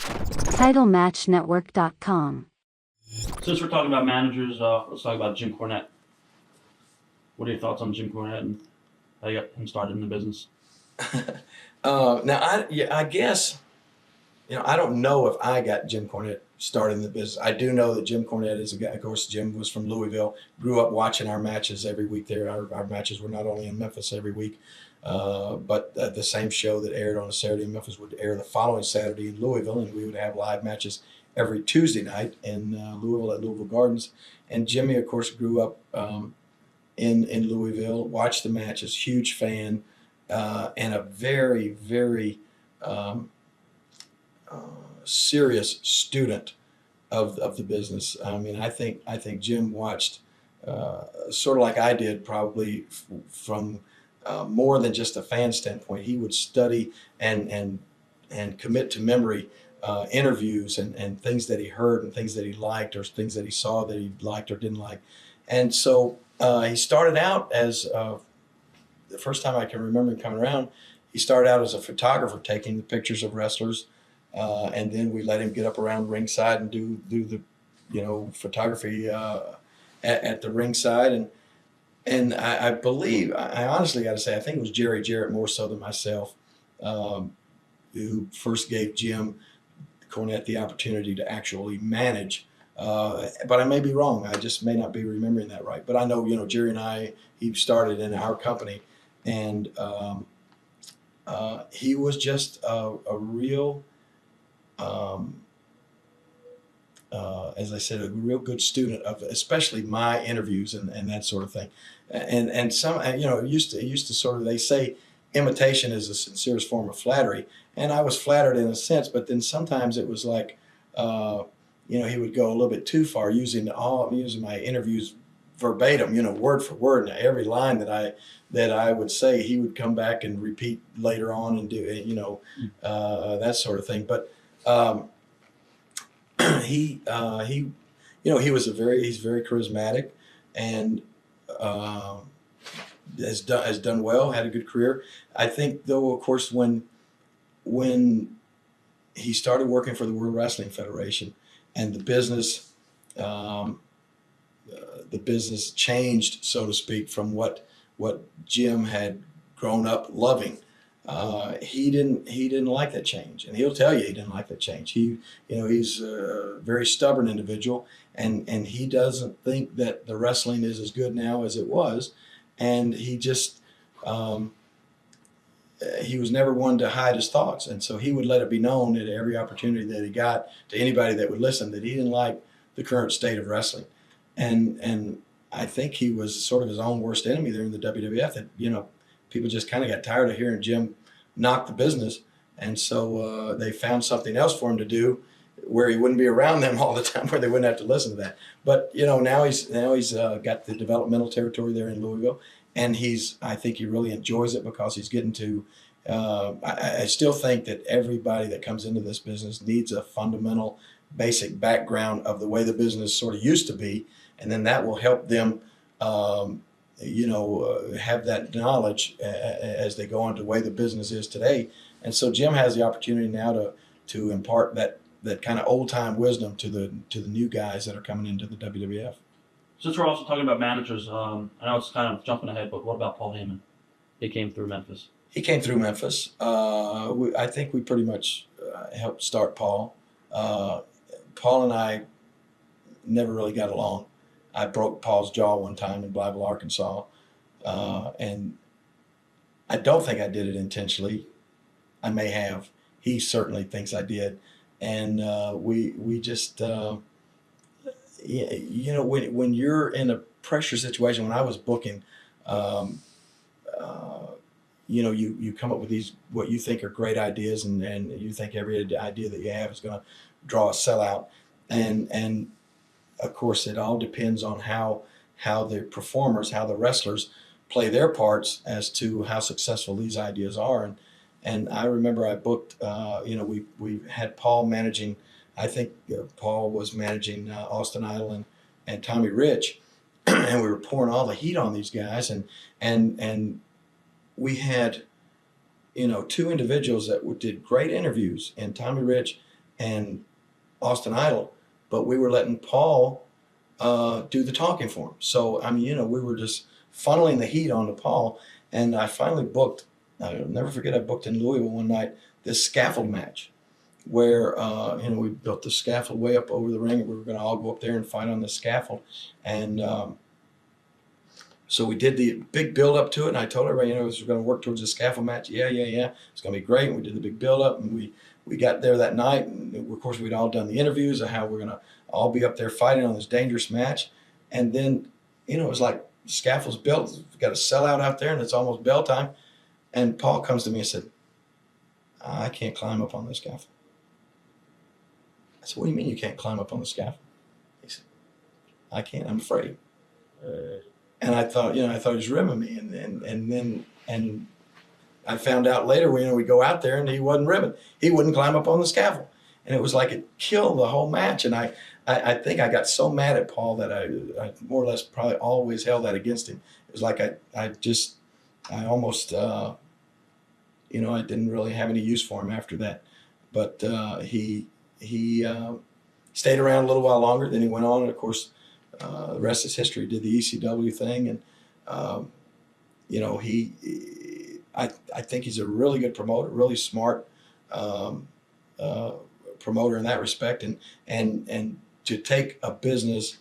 TitleMatchNetwork.com. Since we're talking about managers, let's talk about Jim Cornette. What are your thoughts on Jim Cornette and how you got him started in the business? I guess, I don't know if I got Jim Cornette started in the business. I do know that Jim Cornette is a guy. Of course, Jim was from Louisville, grew up watching our matches every week there. Our matches were not only in Memphis every week, but the same show that aired on a Saturday in Memphis would air the following Saturday in Louisville, and we would have live matches every Tuesday night in Louisville at Louisville Gardens. And Jimmy, of course, grew up in Louisville, watched the matches, huge fan, and a very, very serious student of the business. I mean, I think Jim watched sort of like I did, probably from more than just a fan standpoint. He would study and commit to memory interviews and things that he heard and things that he liked or things that he saw that he liked or didn't like. And so he started out as the first time I can remember him coming around, he started out as a photographer taking the pictures of wrestlers. And then we let him get up around ringside and do the, photography at the ringside. And I believe, I honestly got to say, I think it was Jerry Jarrett more so than myself, who first gave Jim Cornette the opportunity to actually manage. But I may be wrong. I just may not be remembering that right. But I know, Jerry and he started in our company, and he was just a real, as I said, a real good student of especially my interviews and that sort of thing. And some, it used to sort of, they say imitation is the sincerest form of flattery. And I was flattered in a sense, but then sometimes it was like, he would go a little bit too far using my interviews verbatim, word for word. And every line that I would say, he would come back and repeat later on and do, that sort of thing. But he was he's very charismatic and has done well, had a good career. I think, though, of course, when he started working for the World Wrestling Federation and the business changed, so to speak, from what Jim had grown up loving. He didn't like that change, and he'll tell you he didn't like that change. He's a very stubborn individual, and he doesn't think that the wrestling is as good now as it was, and he just he was never one to hide his thoughts, and so he would let it be known at every opportunity that he got to anybody that would listen that he didn't like the current state of wrestling, and I think he was sort of his own worst enemy there in the WWF. That people just kind of got tired of hearing Jim knock the business, and so they found something else for him to do where he wouldn't be around them all the time, where they wouldn't have to listen to that. But now he's got the developmental territory there in Louisville, and I think he really enjoys it because he's getting to. I still think that everybody that comes into this business needs a fundamental, basic background of the way the business sort of used to be, and then that will help them. Have that knowledge as they go on to the way the business is today. And so Jim has the opportunity now to impart that kind of old time wisdom to the new guys that are coming into the WWF. Since we're also talking about managers, I know it's kind of jumping ahead, but what about Paul Heyman? He came through Memphis. I think we pretty much helped start Paul. Paul and I never really got along. I broke Paul's jaw one time in Blytheville, Arkansas, and I don't think I did it intentionally. I may have. He certainly thinks I did, and we just, when you're in a pressure situation. When I was booking, you come up with these what you think are great ideas, and you think every idea that you have is going to draw a sellout, and of course, it all depends on how the performers, how the wrestlers play their parts as to how successful these ideas are. And I remember I booked, we had Paul managing, I think Paul was managing Austin Idol and Tommy Rich, and we were pouring all the heat on these guys. And we had, two individuals that did great interviews, and Tommy Rich and Austin Idol, but we were letting Paul do the talking for him. So I mean, we were just funneling the heat onto Paul, and I finally booked. I'll never forget. I booked in Louisville one night this scaffold match, where we built the scaffold way up over the ring, and we were going to all go up there and fight on the scaffold, and so we did the big build up to it, and I told everybody, we were going to work towards the scaffold match. Yeah. It's going to be great. And we did the big build up, and we got there that night, and of course we'd all done the interviews of how we're going to all be up there fighting on this dangerous match, and then it was like the scaffold's built. We've got a sellout out there, and it's almost bell time, and Paul comes to me and said, "I can't climb up on the scaffold." I said, "What do you mean you can't climb up on the scaffold?" He said, "I can't. I'm afraid." And I thought, he was ribbing me, and then I found out later, we go out there and he wasn't ribbing. He wouldn't climb up on the scaffold, and it was like it killed the whole match. And I think I got so mad at Paul that I more or less probably always held that against him. It was like I almost I didn't really have any use for him after that. But he stayed around a little while longer. Then he went on, and of course. The rest is history. Did the ECW thing, and I think he's a really good promoter, really smart promoter in that respect, and to take a business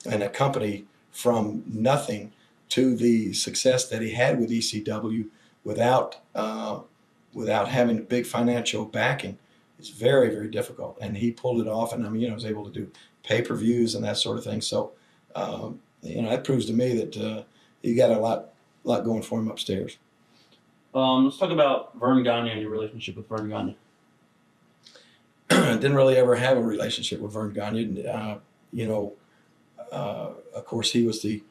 and a company from nothing to the success that he had with ECW without having a big financial backing is very, very difficult, and he pulled it off. And was able to do pay-per-views and that sort of thing. So, that proves to me that he got a lot going for him upstairs. Let's talk about Vern Gagne and your relationship with Vern Gagne. Didn't really ever have a relationship with Vern Gagne. Of course, he was the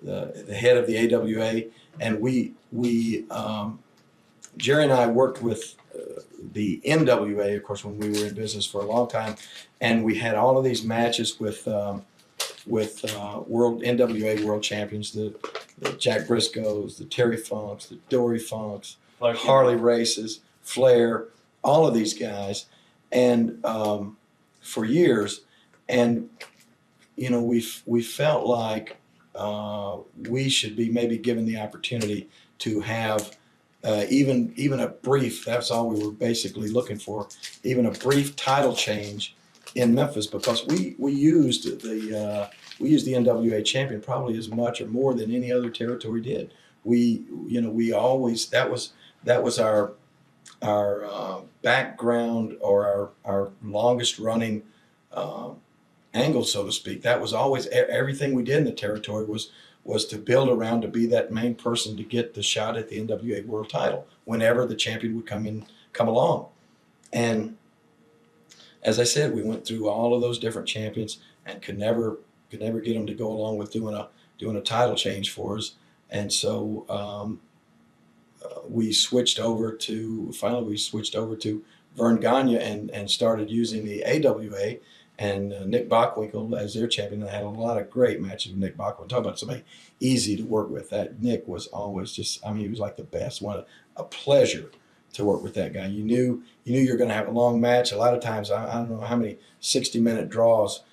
head of the AWA, and we Jerry and I worked with the NWA, of course, when we were in business for a long time, and we had all of these matches with world NWA world champions, the Jack Briscoes, the Terry Funks, the Dory Funks, Harley Races, Flair, all of these guys, and for years, and we felt like we should be maybe given the opportunity to have. Even a brief, that's all we were basically looking for, even a brief title change in Memphis, because we used the NWA champion probably as much or more than any other territory did. We always, that was our background, or our longest running angle, so to speak. That was always everything we did in the territory was to build around to be that main person to get the shot at the NWA world title whenever the champion would come along. And as I said, we went through all of those different champions and could never get them to go along with doing a title change for us. And so we switched over to Vern Gagne and started using the AWA. And Nick Bockwinkel as their champion. I had a lot of great matches with Nick Bockwinkel. Talk about somebody easy to work with. That Nick was always he was like the best. A pleasure to work with that guy. You knew you're going to have a long match. A lot of times, I don't know how many 60-minute draws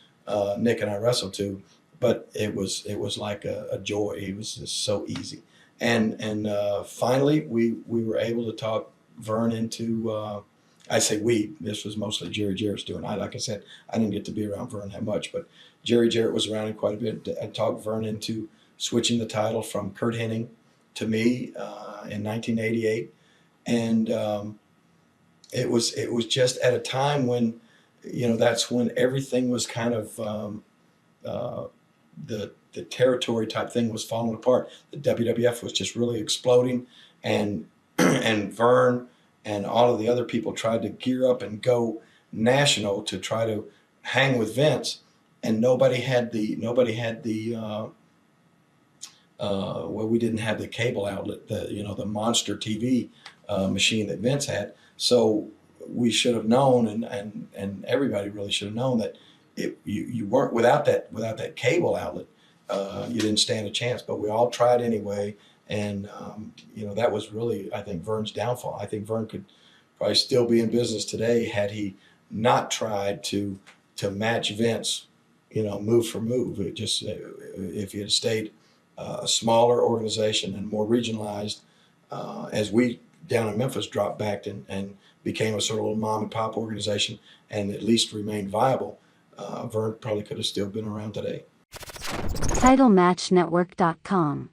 Nick and I wrestled to, but it was like a joy. He was just so easy. And finally, we were able to talk Vern into. I say we. This was mostly Jerry Jarrett's doing. Like I said, I didn't get to be around Vern that much, but Jerry Jarrett was around him quite a bit. I talked Vern into switching the title from Kurt Hennig to me in 1988, and it was just at a time when, that's when everything was kind of the territory type thing was falling apart. The WWF was just really exploding, and Vern and all of the other people tried to gear up and go national to try to hang with Vince, and nobody had the we didn't have the cable outlet, the monster TV machine that Vince had. So we should have known, and everybody really should have known that you weren't without that cable outlet, you didn't stand a chance. But we all tried anyway. And, that was really, I think, Vern's downfall. I think Vern could probably still be in business today had he not tried to match Vince, move for move. It just, if he had stayed a smaller organization and more regionalized, as we down in Memphis dropped back and became a sort of little mom and pop organization and at least remained viable, Vern probably could have still been around today. TitleMatchNetwork.com